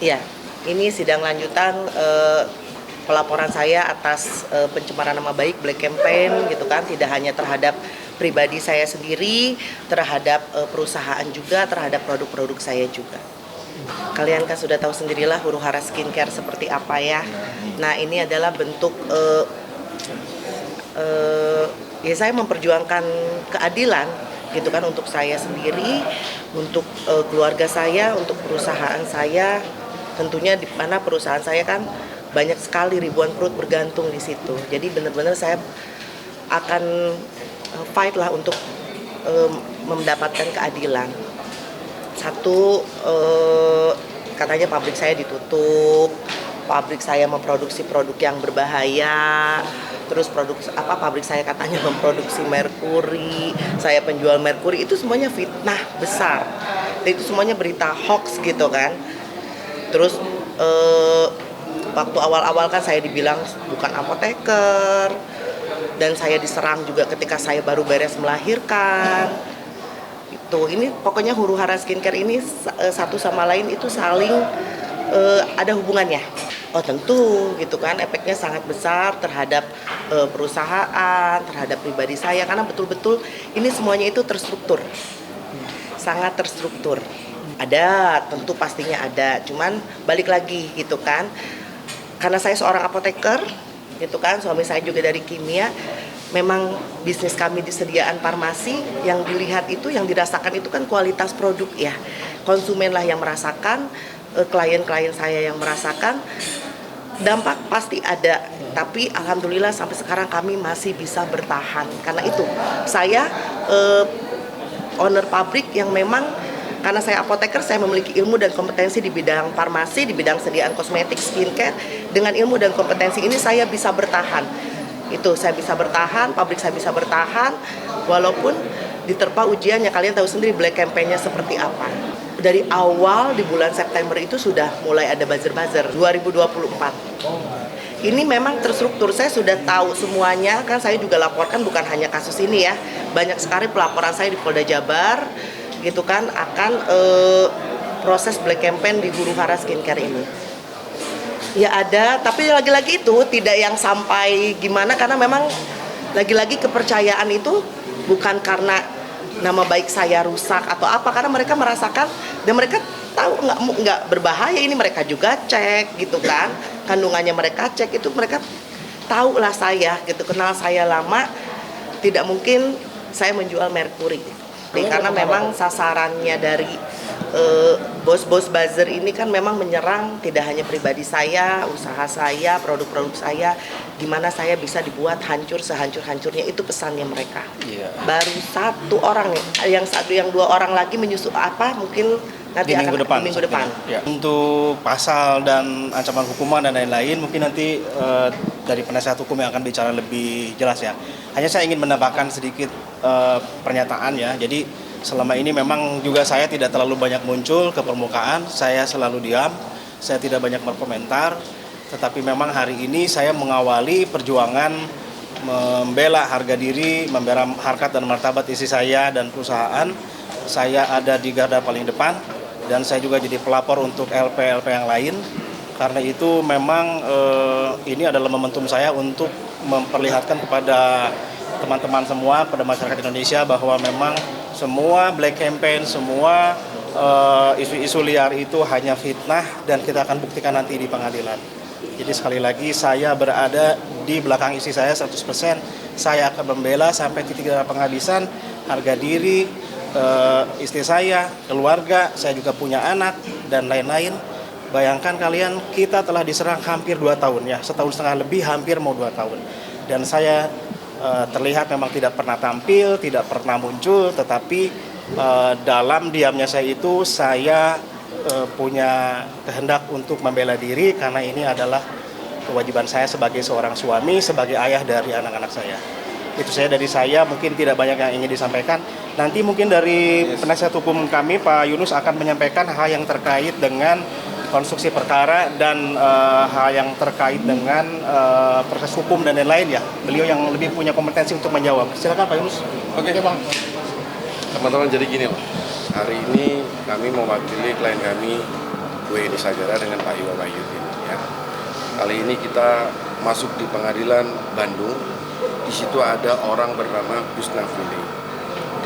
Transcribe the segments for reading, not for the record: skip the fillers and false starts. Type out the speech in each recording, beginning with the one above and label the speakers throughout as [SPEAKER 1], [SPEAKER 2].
[SPEAKER 1] Ya, ini sidang lanjutan pelaporan saya atas pencemaran nama baik Black Campaign gitu kan, tidak hanya terhadap pribadi saya sendiri, terhadap perusahaan juga, terhadap produk-produk saya juga. Kalian kan sudah tahu sendirilah Huru Hara Skincare seperti apa ya. Nah, ini adalah bentuk ya saya memperjuangkan keadilan gitu kan, untuk saya sendiri, untuk keluarga saya, untuk perusahaan saya. Tentunya di mana perusahaan saya kan banyak sekali, ribuan perut bergantung di situ. Jadi benar-benar saya akan fight lah untuk mendapatkan keadilan. Satu, katanya pabrik saya ditutup, pabrik saya memproduksi produk yang berbahaya, terus pabrik saya katanya memproduksi merkuri, saya penjual merkuri, itu semuanya fitnah besar. Dan itu semuanya berita hoax gitu kan. Terus waktu awal-awal kan saya dibilang bukan apoteker, dan saya diserang juga ketika saya baru beres melahirkan. Ini pokoknya Huru Hara Skincare ini satu sama lain itu saling ada hubungannya. Oh tentu gitu kan, efeknya sangat besar terhadap perusahaan, terhadap pribadi saya, karena betul-betul ini semuanya itu terstruktur, sangat terstruktur. Ada, tentu pastinya ada, cuman balik lagi gitu kan, karena saya seorang apoteker gitu kan, suami saya juga dari kimia. Memang bisnis kami di sediaan farmasi, yang dilihat itu, yang dirasakan itu kan kualitas produk ya. Konsumen lah yang merasakan, klien-klien saya yang merasakan. Dampak pasti ada, tapi alhamdulillah sampai sekarang kami masih bisa bertahan. Karena itu saya owner pabrik yang memang, karena saya apoteker, saya memiliki ilmu dan kompetensi di bidang farmasi, di bidang sediaan kosmetik, skincare. Dengan ilmu dan kompetensi ini saya bisa bertahan. Itu saya bisa bertahan, pabrik saya bisa bertahan, walaupun diterpa ujiannya. Kalian tahu sendiri Black Campaign-nya seperti apa. Dari awal di bulan September itu sudah mulai ada buzzer-buzzer 2024. Ini memang terstruktur, saya sudah tahu semuanya, kan saya juga laporkan bukan hanya kasus ini ya. Banyak sekali pelaporan saya di Polda Jabar gitu kan, akan proses Black Campaign di Huru Hara Skincare ini. Ya ada, tapi lagi-lagi itu tidak yang sampai gimana, karena memang lagi-lagi kepercayaan itu bukan karena nama baik saya rusak atau apa, karena mereka merasakan dan mereka tahu nggak berbahaya ini, mereka juga cek gitu kan, kandungannya mereka cek, itu mereka tahu lah saya gitu, kenal saya lama, tidak mungkin saya menjual merkuri. Karena memang sasarannya dari bos-bos buzzer ini kan memang menyerang tidak hanya pribadi saya, usaha saya, produk-produk saya, gimana saya bisa dibuat hancur sehancur-hancurnya, itu pesannya mereka. Yeah. Baru satu orang nih, yang dua orang lagi menyusul apa mungkin nanti
[SPEAKER 2] di minggu
[SPEAKER 1] depan.
[SPEAKER 2] Ya. Untuk pasal dan ancaman hukuman dan lain-lain mungkin nanti dari penasihat hukum yang akan bicara lebih jelas ya. Hanya saya ingin menambahkan sedikit pernyataan ya. Jadi selama ini memang juga saya tidak terlalu banyak muncul ke permukaan, saya selalu diam, saya tidak banyak berkomentar. Tetapi memang hari ini saya mengawali perjuangan membela harga diri, membela harkat dan martabat istri saya dan perusahaan. Saya ada di garda paling depan, dan saya juga jadi pelapor untuk LP-LP yang lain. Karena itu memang ini adalah momentum saya untuk memperlihatkan kepada teman-teman semua, pada masyarakat Indonesia, bahwa memang semua Black Campaign, semua isu-isu liar itu hanya fitnah, dan kita akan buktikan nanti di pengadilan. Jadi sekali lagi saya berada di belakang istri saya 100%. Saya akan membela sampai titik penghabisan harga diri istri saya, keluarga, saya juga punya anak, dan lain-lain. Bayangkan kalian, kita telah diserang hampir 2 tahun ya, setahun setengah lebih, hampir mau 2 tahun. Dan saya terlihat memang tidak pernah tampil, tidak pernah muncul, tetapi dalam diamnya saya itu, saya punya kehendak untuk membela diri, karena ini adalah kewajiban saya sebagai seorang suami, sebagai ayah dari anak-anak saya. Itu saya dari saya, mungkin tidak banyak yang ingin disampaikan. Nanti mungkin dari penasihat hukum kami, Pak Yunus, akan menyampaikan hal yang terkait dengan konstruksi perkara dan hal yang terkait dengan proses hukum dan lain-lain ya. Beliau yang lebih punya kompetensi untuk menjawab. Silakan Pak Yunus.
[SPEAKER 3] Oke Bang. Teman-teman, jadi gini loh. Hari ini kami mewakili klien kami Bu Eni Sagara dengan Pak Iwan Wahyudi. Ya. Kali ini kita masuk di pengadilan Bandung. Di situ ada orang bernama Gus Nafili.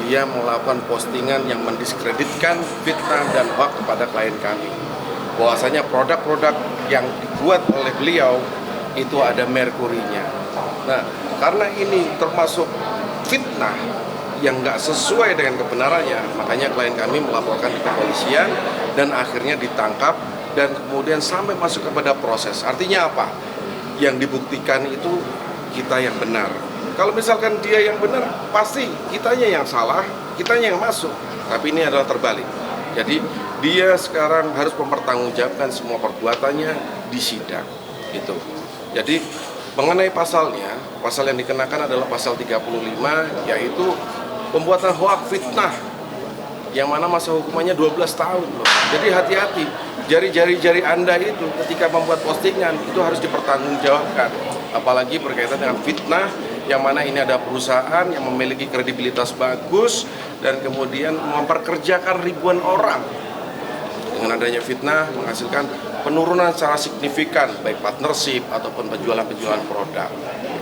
[SPEAKER 3] Dia melakukan postingan yang mendiskreditkan, fitnah dan hoax kepada klien kami. Bahwasanya produk-produk yang dibuat oleh beliau itu ada merkurinya. Nah, karena ini termasuk fitnah yang nggak sesuai dengan kebenarannya, makanya klien kami melaporkan di kepolisian dan akhirnya ditangkap dan kemudian sampai masuk kepada proses. Artinya apa? Yang dibuktikan itu kita yang benar. Kalau misalkan dia yang benar, pasti kitanya yang salah, kitanya yang masuk. Tapi ini adalah terbalik. Jadi dia sekarang harus mempertanggungjawabkan semua perbuatannya di sidang. Itu. Jadi mengenai pasalnya, pasal yang dikenakan adalah pasal 35, yaitu pembuatan hoak fitnah, yang mana masa hukumannya 12 tahun loh. Jadi hati-hati, jari-jari Anda itu ketika membuat postingan itu harus dipertanggungjawabkan. Apalagi berkaitan dengan fitnah, yang mana ini ada perusahaan yang memiliki kredibilitas bagus dan kemudian memperkerjakan ribuan orang. Dengan adanya fitnah menghasilkan penurunan secara signifikan baik partnership ataupun penjualan produk.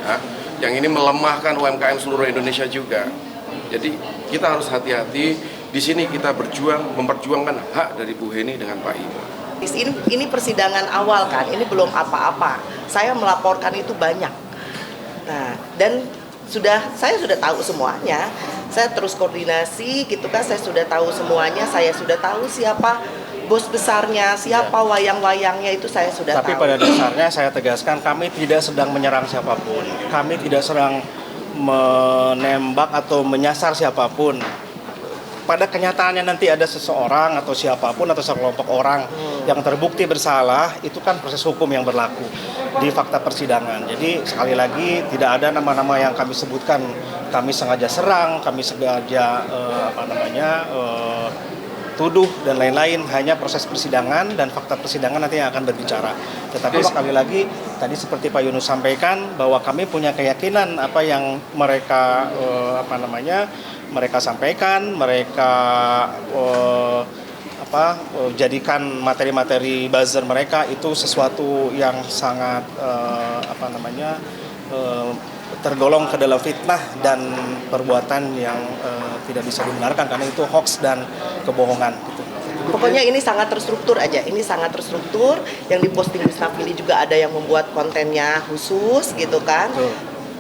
[SPEAKER 3] Ya. Yang ini melemahkan UMKM seluruh Indonesia juga. Jadi kita harus hati-hati. Di sini kita memperjuangkan hak dari Bu Heni dengan Pak Iwan.
[SPEAKER 1] Ini persidangan awal kan, ini belum apa-apa. Saya melaporkan itu banyak. Nah, dan saya sudah tahu semuanya. Saya terus koordinasi gitu kan, saya sudah tahu semuanya, saya sudah tahu siapa bos besarnya, siapa wayang-wayangnya itu saya sudah
[SPEAKER 2] Tapi
[SPEAKER 1] tahu.
[SPEAKER 2] pada dasarnya saya tegaskan kami tidak sedang menyerang siapapun. Kami tidak sedang menembak atau menyasar siapapun. Pada kenyataannya nanti ada seseorang atau siapapun atau sekelompok orang yang terbukti bersalah, itu kan proses hukum yang berlaku di fakta persidangan. Jadi sekali lagi tidak ada nama-nama yang kami sebutkan kami sengaja serang, kami sengaja tuduh dan lain-lain. Hanya proses persidangan dan fakta persidangan nanti yang akan berbicara. Tetapi sekali lagi tadi seperti Pak Yunus sampaikan bahwa kami punya keyakinan apa yang mereka mereka sampaikan, mereka jadikan materi-materi buzzer mereka itu sesuatu yang sangat tergolong ke dalam fitnah dan perbuatan yang tidak bisa dibenarkan karena itu hoax dan kebohongan gitu.
[SPEAKER 1] Pokoknya ini sangat terstruktur aja, ini sangat terstruktur. Yang diposting Gus Nafili juga ada yang membuat kontennya khusus gitu kan.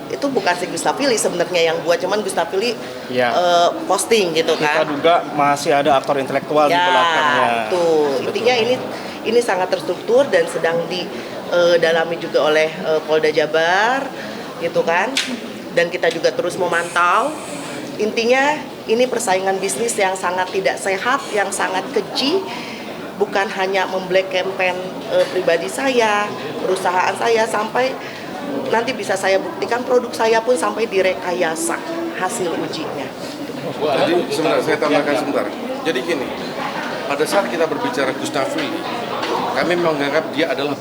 [SPEAKER 1] Itu bukan si Gus Nafili sebenarnya yang buat, cuman Gus Nafili posting gitu kan.
[SPEAKER 2] Kita duga masih ada aktor intelektual di belakangnya.
[SPEAKER 1] Intinya ini sangat terstruktur dan sedang didalami juga oleh Polda Jabar gitu kan. Dan kita juga terus memantau. Intinya ini persaingan bisnis yang sangat tidak sehat, yang sangat keji. Bukan hanya memblack campaign pribadi saya, perusahaan saya, sampai nanti bisa saya buktikan produk saya pun sampai direkayasa hasil ujinya.
[SPEAKER 3] Jadi sebentar, saya tambahkan sebentar. Jadi gini, pada saat kita berbicara Gus Nafili, kami menganggap dia adalah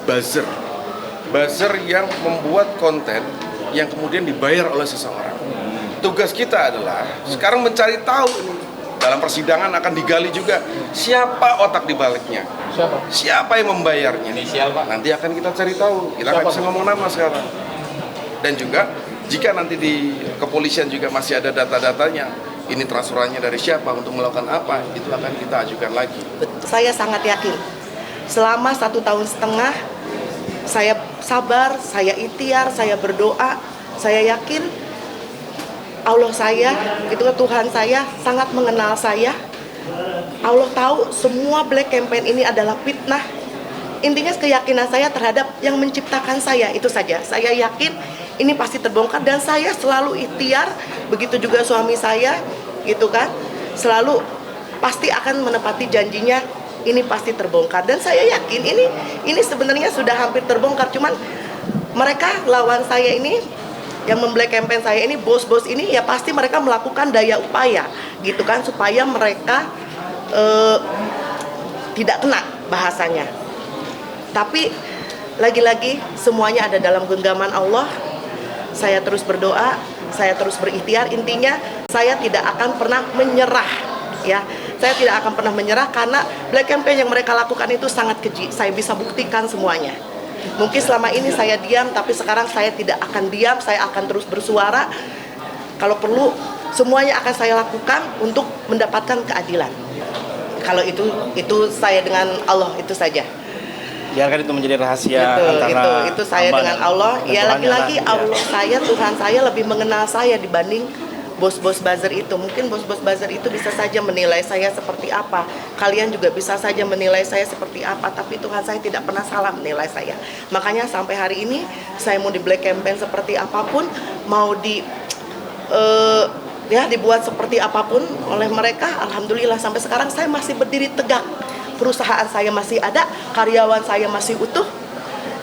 [SPEAKER 3] buzzer yang membuat konten yang kemudian dibayar oleh seseorang. Tugas kita adalah sekarang mencari tahu ini. Dalam persidangan akan digali juga siapa otak di baliknya. Siapa yang membayarnya.
[SPEAKER 4] Inisial, Pak.
[SPEAKER 3] Nanti akan kita cari tahu. Kita nggak bisa ngomong nama sekarang. Dan juga jika nanti di kepolisian juga masih ada data-datanya, ini transferannya dari siapa, untuk melakukan apa, itu akan kita ajukan lagi.
[SPEAKER 1] Saya sangat yakin selama 1,5 tahun saya sabar, saya ikhtiar, saya berdoa, saya yakin Allah saya, gitu, Tuhan saya sangat mengenal saya. Allah tahu semua black campaign ini adalah fitnah. Intinya keyakinan saya terhadap yang menciptakan saya, itu saja. Saya yakin ini pasti terbongkar dan saya selalu ikhtiar, begitu juga suami saya, gitu kan, selalu pasti akan menepati janjinya, ini pasti terbongkar. Dan saya yakin ini sebenarnya sudah hampir terbongkar, cuman mereka lawan saya ini yang memblack campaign saya ini, bos-bos ini ya pasti mereka melakukan daya upaya gitu kan, supaya mereka tidak kena bahasanya. Tapi lagi-lagi semuanya ada dalam genggaman Allah. Saya terus berdoa, saya terus berikhtiar. Intinya saya tidak akan pernah menyerah. ya. Saya tidak akan pernah menyerah karena black campaign yang mereka lakukan itu sangat keji. Saya bisa buktikan semuanya. Mungkin selama ini saya diam, tapi sekarang saya tidak akan diam, saya akan terus bersuara. Kalau perlu, semuanya akan saya lakukan untuk mendapatkan keadilan. Kalau itu saya dengan Allah, itu saja.
[SPEAKER 2] Biarkan itu menjadi rahasia antara
[SPEAKER 1] itu saya
[SPEAKER 2] hamba
[SPEAKER 1] dengan
[SPEAKER 2] dan
[SPEAKER 1] Allah. Ya
[SPEAKER 2] Tuhannya
[SPEAKER 1] lagi-lagi
[SPEAKER 2] lah,
[SPEAKER 1] Allah saya, Tuhan saya lebih mengenal saya dibanding bos-bos buzzer itu. Mungkin bos-bos buzzer itu bisa saja menilai saya seperti apa. Kalian juga bisa saja menilai saya seperti apa. Tapi Tuhan saya tidak pernah salah menilai saya. Makanya sampai hari ini saya mau di black campaign seperti apapun, mau dibuat seperti apapun oleh mereka, alhamdulillah sampai sekarang saya masih berdiri tegak. Perusahaan saya masih ada, karyawan saya masih utuh.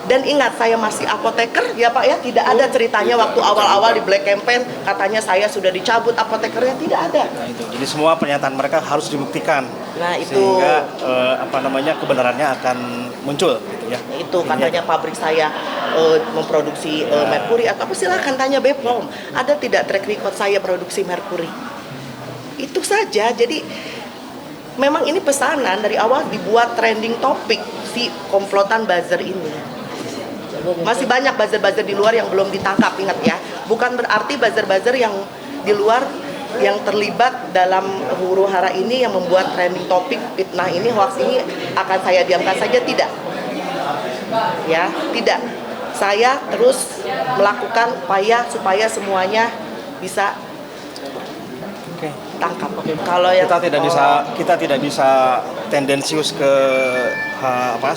[SPEAKER 1] Dan ingat, saya masih apoteker, ya Pak ya, tidak ada ceritanya waktu awal-awal di black campaign katanya saya sudah dicabut apotekernya, tidak ada.
[SPEAKER 2] Nah, itu. Jadi semua pernyataan mereka harus dibuktikan.
[SPEAKER 1] Nah, itu
[SPEAKER 2] sehingga kebenarannya akan muncul gitu ya.
[SPEAKER 1] Itu katanya pabrik saya memproduksi merkuri atau apa, silahkan tanya BPOM. Ada tidak track record saya produksi merkuri? Itu saja. Jadi memang ini pesanan dari awal dibuat trending topik si komplotan buzzer ini. Masih banyak buzzer-buzzer di luar yang belum ditangkap, ingat ya. Bukan berarti buzzer-buzzer yang di luar yang terlibat dalam huru hara ini yang membuat trending topik fitnah ini, hoax ini akan saya diamkan saja, tidak. Ya, tidak. Saya terus melakukan upaya supaya semuanya bisa tangkap. Kalau yang
[SPEAKER 2] kita tidak bisa tendensius ke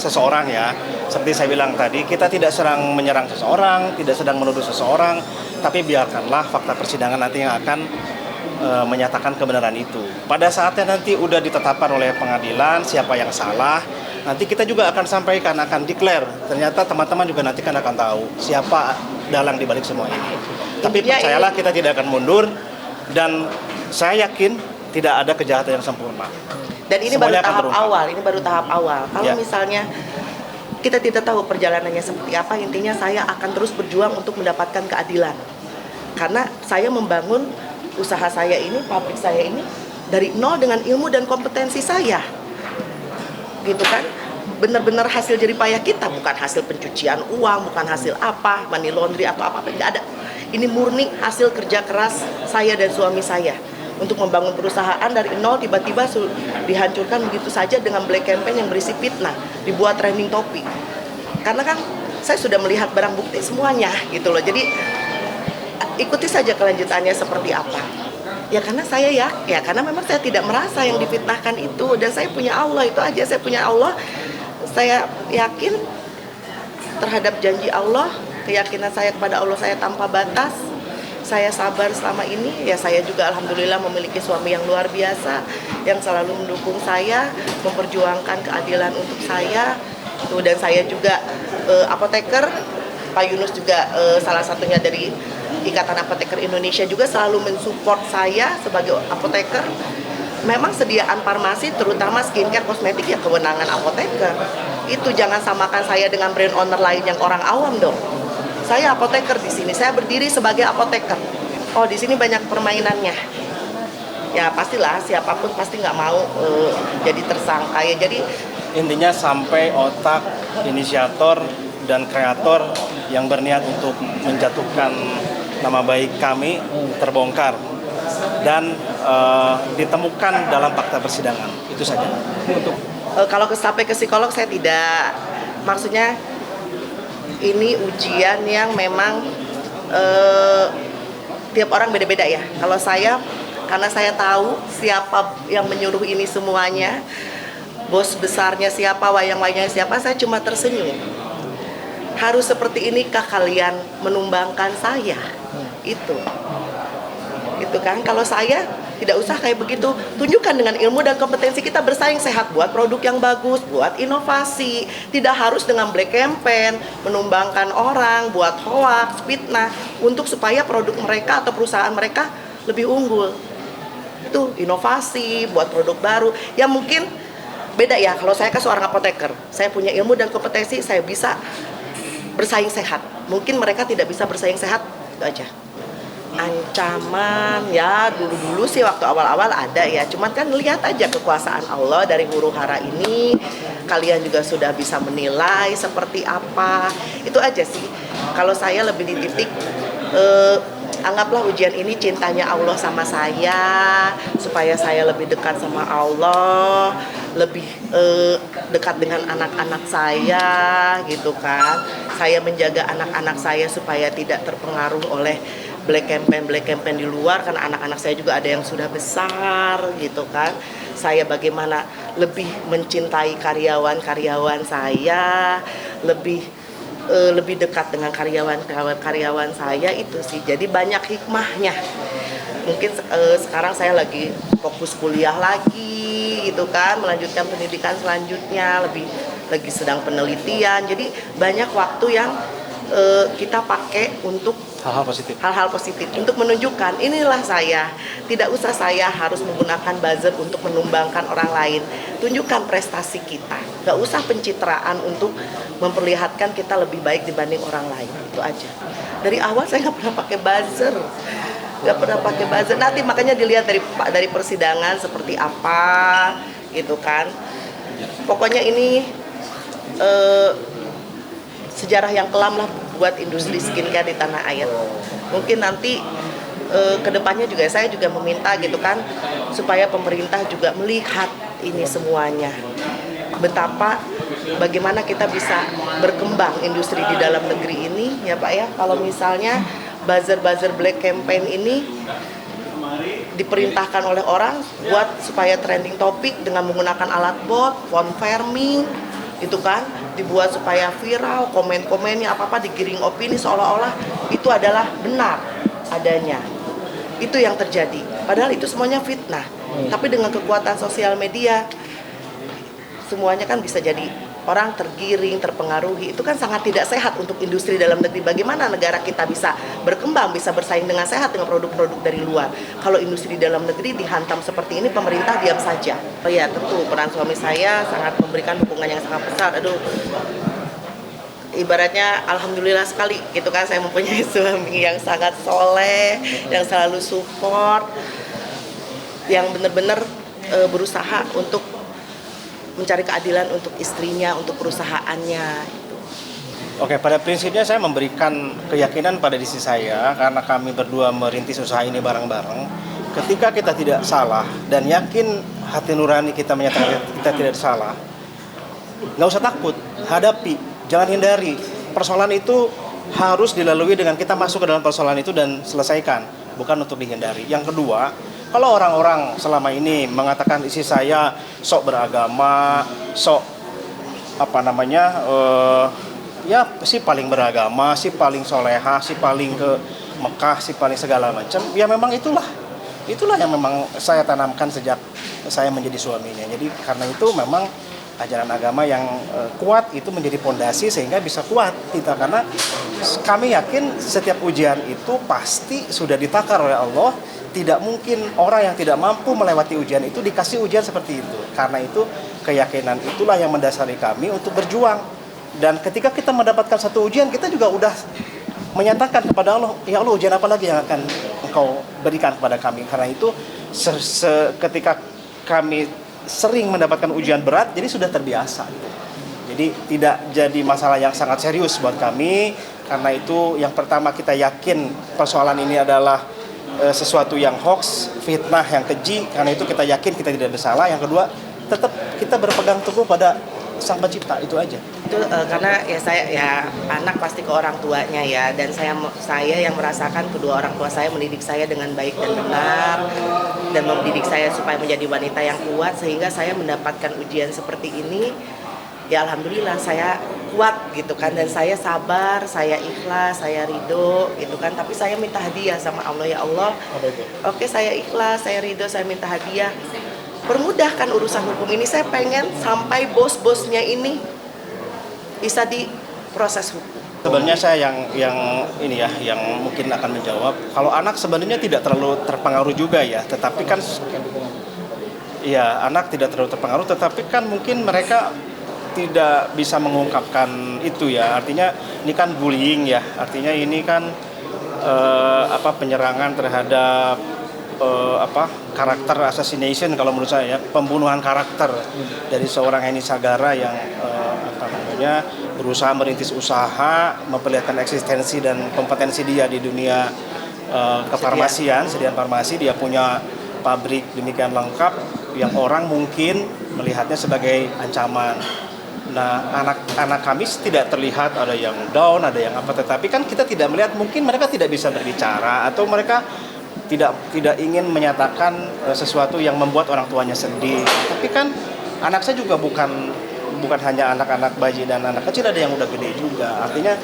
[SPEAKER 2] seseorang ya. Seperti saya bilang tadi, kita tidak sedang menyerang seseorang, tidak sedang menuduh seseorang, tapi biarkanlah fakta persidangan nanti yang akan menyatakan kebenaran itu. Pada saatnya nanti udah ditetapkan oleh pengadilan siapa yang salah, nanti kita juga akan sampaikan, akan declare. Ternyata teman-teman juga nanti kan akan tahu siapa dalang dibalik semua ini. Tapi percayalah, kita tidak akan mundur, dan saya yakin tidak ada kejahatan yang sempurna.
[SPEAKER 1] Dan ini
[SPEAKER 2] semuanya
[SPEAKER 1] baru tahap awal. Kalau
[SPEAKER 2] Ya.
[SPEAKER 1] misalnya kita tidak tahu perjalanannya seperti apa, intinya saya akan terus berjuang untuk mendapatkan keadilan. Karena saya membangun usaha saya ini, pabrik saya ini dari nol dengan ilmu dan kompetensi saya. Gitu kan? Benar-benar hasil jerih payah kita, bukan hasil pencucian uang, bukan hasil money laundry atau apa-apa, tidak ada. Ini murni hasil kerja keras saya dan suami saya untuk membangun perusahaan dari nol, tiba-tiba dihancurkan begitu saja dengan black campaign yang berisi fitnah, dibuat trending topik. Karena kan saya sudah melihat barang bukti semuanya gitu loh. Jadi ikuti saja kelanjutannya seperti apa. Ya karena karena memang saya tidak merasa yang difitnahkan itu, dan saya punya Allah, itu aja. Saya punya Allah. Saya yakin terhadap janji Allah, keyakinan saya kepada Allah saya tanpa batas. Saya sabar selama ini, ya saya juga alhamdulillah memiliki suami yang luar biasa yang selalu mendukung saya, memperjuangkan keadilan untuk saya. Dan saya juga apoteker, Pak Yunus juga salah satunya dari Ikatan Apoteker Indonesia juga selalu mensupport saya sebagai apoteker. Memang sediaan farmasi terutama skincare kosmetik ya kewenangan apoteker. Itu jangan samakan saya dengan brand owner lain yang orang awam dong. Saya apoteker di sini, saya berdiri sebagai apoteker. Oh, di sini banyak permainannya. Ya pastilah, siapapun pasti nggak mau jadi tersangka ya. Jadi
[SPEAKER 2] intinya sampai otak inisiator dan kreator yang berniat untuk menjatuhkan nama baik kami terbongkar dan ditemukan dalam fakta persidangan. Itu saja.
[SPEAKER 1] Kalau sampai ke psikolog saya tidak. Maksudnya ini ujian yang memang tiap orang beda-beda ya. Kalau saya, karena saya tahu siapa yang menyuruh ini semuanya, bos besarnya siapa, wayang-wayangnya siapa, saya cuma tersenyum. Harus seperti inikah kalian menumbangkan saya? Itu kan, kalau saya tidak usah kayak begitu. Tunjukkan dengan ilmu dan kompetensi kita bersaing sehat, buat produk yang bagus, buat inovasi. Tidak harus dengan black campaign, menumbangkan orang, buat hoax, fitnah, untuk supaya produk mereka atau perusahaan mereka lebih unggul. Itu inovasi, buat produk baru. Ya mungkin beda ya, kalau saya kan seorang apoteker, saya punya ilmu dan kompetensi, saya bisa bersaing sehat. Mungkin mereka tidak bisa bersaing sehat, itu aja. Ancaman ya dulu-dulu sih waktu awal-awal ada ya, cuman kan lihat aja kekuasaan Allah dari huru hara ini, kalian juga sudah bisa menilai seperti apa. Itu aja sih kalau saya lebih di titik anggaplah ujian ini cintanya Allah sama saya, supaya saya lebih dekat sama Allah, lebih dekat dengan anak-anak saya gitu kan. Saya menjaga anak-anak saya supaya tidak terpengaruh oleh black campaign di luar, karena anak-anak saya juga ada yang sudah besar gitu kan. Saya bagaimana lebih mencintai karyawan saya, lebih dekat dengan karyawan saya, itu sih. Jadi banyak hikmahnya. Mungkin sekarang saya lagi fokus kuliah lagi gitu kan, melanjutkan pendidikan selanjutnya, lagi sedang penelitian. Jadi banyak waktu yang kita pakai untuk hal-hal positif untuk menunjukkan inilah saya. Tidak usah saya harus menggunakan buzzer untuk menumbangkan orang lain. Tunjukkan prestasi kita, gak usah pencitraan untuk memperlihatkan kita lebih baik dibanding orang lain. Itu aja. Dari awal saya gak pernah pakai buzzer, nanti makanya dilihat dari persidangan seperti apa gitu kan. Pokoknya ini sejarah yang kelam lah buat industri skincare di tanah air. Mungkin nanti kedepannya juga saya juga meminta gitu kan, supaya pemerintah juga melihat ini semuanya, bagaimana kita bisa berkembang industri di dalam negeri ini ya Pak ya. Kalau misalnya buzzer black campaign ini diperintahkan oleh orang buat supaya trending topik dengan menggunakan alat bot, font farming gitu kan, dibuat supaya viral, komen-komennya apa-apa digiring opini seolah-olah itu adalah benar adanya. Itu yang terjadi. Padahal itu semuanya fitnah. Tapi dengan kekuatan sosial media semuanya kan bisa jadi orang tergiring, terpengaruhi. Itu kan sangat tidak sehat untuk industri dalam negeri. Bagaimana negara kita bisa berkembang, bisa bersaing dengan sehat dengan produk-produk dari luar. Kalau industri dalam negeri dihantam seperti ini, pemerintah diam saja. Oh ya, tentu peran suami saya sangat memberikan dukungan yang sangat besar. Ibaratnya alhamdulillah sekali gitu kan, saya mempunyai suami yang sangat soleh, yang selalu support, yang benar-benar berusaha untuk mencari keadilan untuk istrinya, untuk perusahaannya.
[SPEAKER 2] Oke, pada prinsipnya saya memberikan keyakinan pada diri saya, karena kami berdua merintis usaha ini bareng-bareng. Ketika kita tidak salah dan yakin hati nurani kita menyatakan kita tidak salah, nggak usah takut, hadapi, jangan hindari. Persoalan itu harus dilalui dengan kita masuk ke dalam persoalan itu dan selesaikan, bukan untuk dihindari. Yang kedua, kalau orang-orang selama ini mengatakan isi saya sok beragama, sok ya si paling beragama, si paling soleha, si paling ke Mekah, si paling segala macam, ya memang itulah yang memang saya tanamkan sejak saya menjadi suaminya. Jadi karena itu memang ajaran agama yang kuat itu menjadi pondasi sehingga bisa kuat kita, karena kami yakin setiap ujian itu pasti sudah ditakar oleh Allah. Tidak mungkin orang yang tidak mampu melewati ujian itu dikasih ujian seperti itu. Karena itu keyakinan itulah yang mendasari kami untuk berjuang. Dan ketika kita mendapatkan satu ujian, kita juga udah menyatakan kepada Allah, ya Allah, ujian apa lagi yang akan Engkau berikan kepada kami. Karena itu ketika kami sering mendapatkan ujian berat, jadi sudah terbiasa. Jadi tidak jadi masalah yang sangat serius buat kami. Karena itu yang pertama, kita yakin persoalan ini adalah sesuatu yang hoax, fitnah yang keji. Karena itu kita yakin kita tidak bersalah. Yang kedua, tetap kita berpegang teguh pada Sang Pencipta, itu aja.
[SPEAKER 1] Itu karena saya anak pasti ke orang tuanya ya, dan saya yang merasakan kedua orang tua saya mendidik saya dengan baik dan benar, dan mendidik saya supaya menjadi wanita yang kuat, sehingga saya mendapatkan ujian seperti ini. Ya alhamdulillah saya kuat gitu kan, dan saya sabar, saya ikhlas, saya ridho gitu kan. Tapi saya minta hadiah sama Allah, ya Allah, oke saya ikhlas, saya ridho, saya minta hadiah, permudahkan urusan hukum ini. Saya pengen sampai bos-bosnya ini bisa diproses hukum.
[SPEAKER 2] Sebenarnya saya yang mungkin akan menjawab. Kalau anak sebenarnya tidak terlalu terpengaruh juga ya, tetapi kan anak tidak terlalu terpengaruh, tetapi kan mungkin mereka tidak bisa mengungkapkan itu ya. Artinya ini kan bullying ya. Artinya ini kan penyerangan terhadap karakter assassination kalau menurut saya, pembunuhan karakter dari seorang Henny Sagara yang berusaha merintis usaha, memperlihatkan eksistensi dan kompetensi dia di dunia kefarmasian, sediaan farmasi. Dia punya pabrik demikian lengkap yang orang mungkin melihatnya sebagai ancaman. Nah, anak-anak kami tidak terlihat ada yang down, ada yang apa, tetapi kan kita tidak melihat, mungkin mereka tidak bisa berbicara atau mereka tidak ingin menyatakan sesuatu yang membuat orang tuanya sedih. Tapi kan anak saya juga bukan hanya anak-anak bayi dan anak kecil, ada yang udah gede juga. Artinya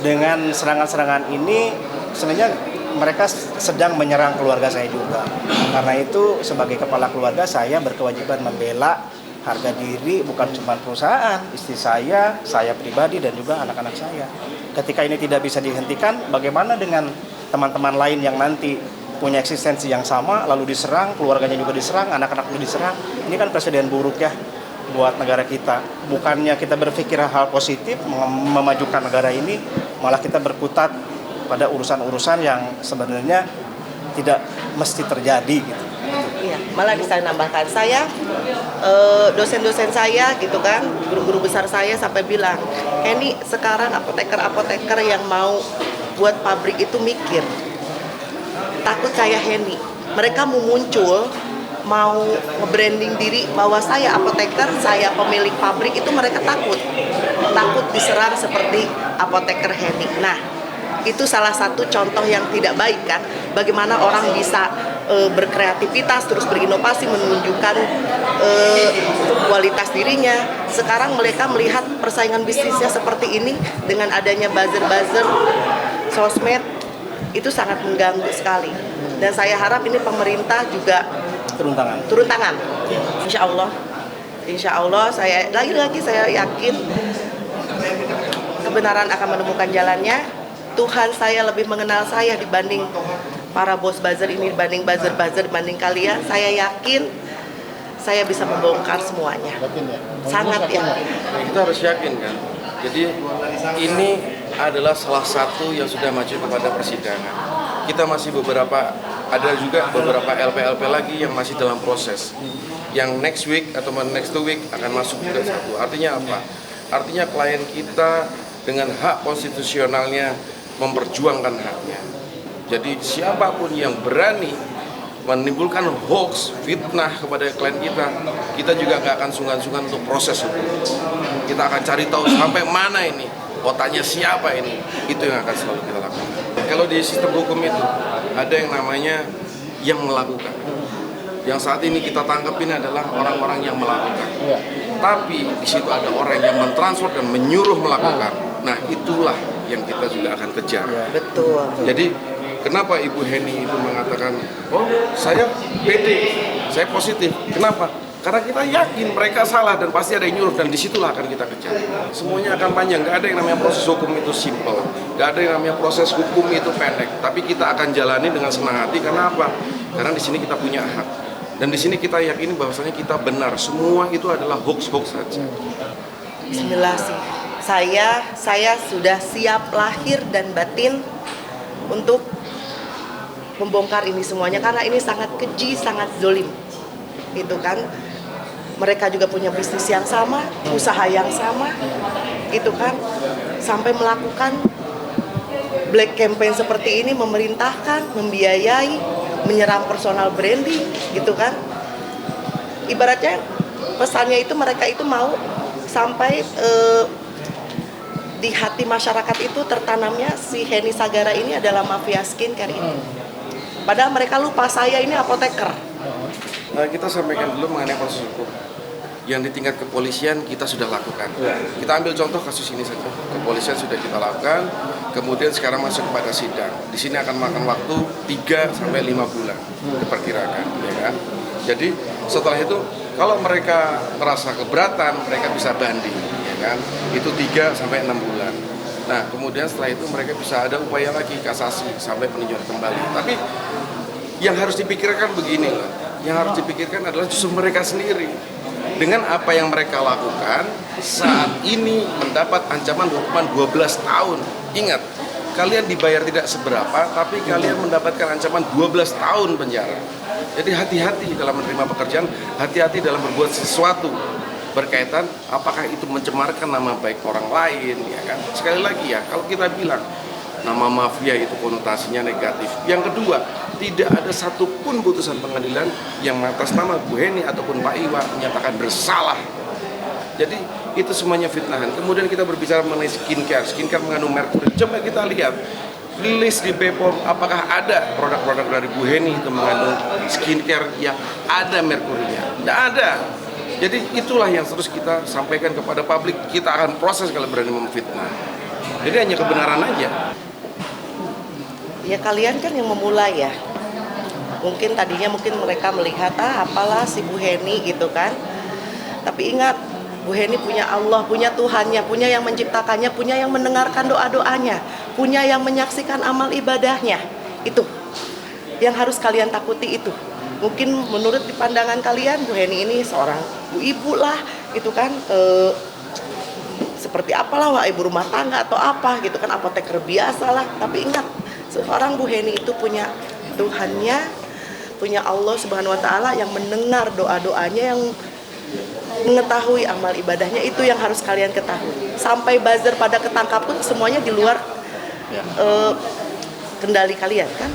[SPEAKER 2] dengan serangan-serangan ini sebenarnya mereka sedang menyerang keluarga saya juga. Karena itu sebagai kepala keluarga saya berkewajiban membela harga diri bukan cuma perusahaan, istri saya pribadi dan juga anak-anak saya. Ketika ini tidak bisa dihentikan, bagaimana dengan teman-teman lain yang nanti punya eksistensi yang sama, lalu diserang, keluarganya juga diserang, anak-anaknya diserang. Ini kan presiden buruk ya buat negara kita. Bukannya kita berpikir hal positif, memajukan negara ini, malah kita berkutat pada urusan-urusan yang sebenarnya tidak mesti terjadi gitu.
[SPEAKER 1] Iya, malah bisa nambahkan saya, dosen-dosen saya gitu kan, guru-guru besar saya sampai bilang, Henny sekarang apoteker yang mau buat pabrik itu mikir, takut kayak Henny. Mereka mau muncul, mau nge-branding diri bahwa saya apoteker, saya pemilik pabrik, itu mereka takut diserang seperti apoteker Henny. Nah, itu salah satu contoh yang tidak baik kan, bagaimana orang bisa berkreativitas, terus berinovasi, menunjukkan kualitas dirinya. Sekarang mereka melihat persaingan bisnisnya seperti ini dengan adanya buzzer-buzzer sosmed, itu sangat mengganggu sekali. Dan saya harap ini pemerintah juga turun tangan. Insya Allah saya lagi-lagi saya yakin kebenaran akan menemukan jalannya. Tuhan saya lebih mengenal saya dibanding para bos buzzer ini, dibanding buzzer-buzzer, dibanding kalian. Saya yakin saya bisa membongkar semuanya. Sangat ya.
[SPEAKER 3] Kita harus yakin kan. Jadi ini adalah salah satu yang sudah maju kepada persidangan. Kita masih ada juga beberapa LP-LP lagi yang masih dalam proses. Yang next week atau next 2 week akan masuk juga satu. Artinya apa? Artinya klien kita dengan hak konstitusionalnya memperjuangkan haknya. Jadi siapapun yang berani menimbulkan hoax, fitnah kepada klien kita juga nggak akan sungkan-sungkan untuk proses hukum. Kita akan cari tahu sampai mana ini, otaknya siapa ini, itu yang akan selalu kita lakukan. Kalau di sistem hukum itu ada yang namanya yang melakukan. Yang saat ini kita tangkapin adalah orang-orang yang melakukan. Tapi di situ ada orang yang mentransfer dan menyuruh melakukan. Nah, itulah yang kita juga akan kejar.
[SPEAKER 1] Betul.
[SPEAKER 3] Jadi kenapa Ibu Henny itu mengatakan, oh saya pede, saya positif. Kenapa? Karena kita yakin mereka salah dan pasti ada yang nyuruh, dan disitulah akan kita kejar. Semuanya akan panjang, nggak ada yang namanya proses hukum itu simple, nggak ada yang namanya proses hukum itu pendek. Tapi kita akan jalani dengan senang hati. Karena apa? Karena di sini kita punya hak, dan di sini kita yakini bahwasanya kita benar. Semua itu adalah hoax-hoax saja.
[SPEAKER 1] Bismillah sih. Saya sudah siap lahir dan batin untuk membongkar ini semuanya, karena ini sangat keji, sangat zolim. Gitu kan. Mereka juga punya bisnis yang sama, usaha yang sama. Gitu kan. Sampai melakukan black campaign seperti ini, memerintahkan, membiayai, menyerang personal branding, gitu kan. Ibaratnya pesannya itu mereka itu mau sampai di hati masyarakat itu tertanamnya si Henny Sagara ini adalah mafia skincare ini. Padahal mereka lupa saya ini apoteker.
[SPEAKER 3] Nah, kita sampaikan dulu mengenai proses hukum. Yang di tingkat kepolisian kita sudah lakukan. Kita ambil contoh kasus ini saja. Kepolisian sudah kita lakukan, kemudian sekarang masuk kepada sidang. Di sini akan makan waktu 3 sampai 5 bulan diperkirakan, ya kan? Jadi setelah itu kalau mereka merasa keberatan, mereka bisa banding, ya kan? Itu 3 sampai 6 bulan. Nah, kemudian setelah itu mereka bisa ada upaya lagi kasasi sampai peninjauan kembali. Tapi yang harus dipikirkan begini loh. Yang harus dipikirkan adalah justru mereka sendiri. Dengan apa yang mereka lakukan, saat ini mendapat ancaman hukuman 12 tahun. Ingat, kalian dibayar tidak seberapa, tapi kalian mendapatkan ancaman 12 tahun penjara. Jadi hati-hati dalam menerima pekerjaan, hati-hati dalam berbuat sesuatu berkaitan apakah itu mencemarkan nama baik orang lain, ya kan? Sekali lagi ya, kalau kita bilang nama mafia itu konotasinya negatif. Yang kedua, tidak ada satupun putusan pengadilan yang atas nama Bu Heni ataupun Pak Iwa menyatakan bersalah. Jadi itu semuanya fitnahan. Kemudian kita berbicara mengenai skincare. Skincare mengandung merkuri. Coba kita lihat list di BPOM, apakah ada produk-produk dari Bu Heni itu mengandung skincare yang ada merkurinya? Tidak ada. Jadi itulah yang terus kita sampaikan kepada publik. Kita akan proses kalau berani memfitnah. Jadi hanya kebenaran aja.
[SPEAKER 1] Ya kalian kan yang memulai ya. Mungkin tadinya mereka melihat apalah si Bu Heni gitu kan. Tapi ingat, Bu Heni punya Allah, punya Tuhannya, punya yang menciptakannya, punya yang mendengarkan doa-doanya, punya yang menyaksikan amal ibadahnya. Itu yang harus kalian takuti itu. Mungkin menurut di pandangan kalian Bu Heni ini seorang ibu lah gitu kan, seperti apalah wah ibu rumah tangga atau apa gitu kan, apoteker biasa lah. Tapi ingat, seorang Bu Heni itu punya Tuhannya, punya Allah Subhanahu wa Ta'ala yang mendengar doa-doanya, yang mengetahui amal ibadahnya. Itu yang harus kalian ketahui. Sampai buzzer pada ketangkap pun semuanya di luar kendali kalian kan.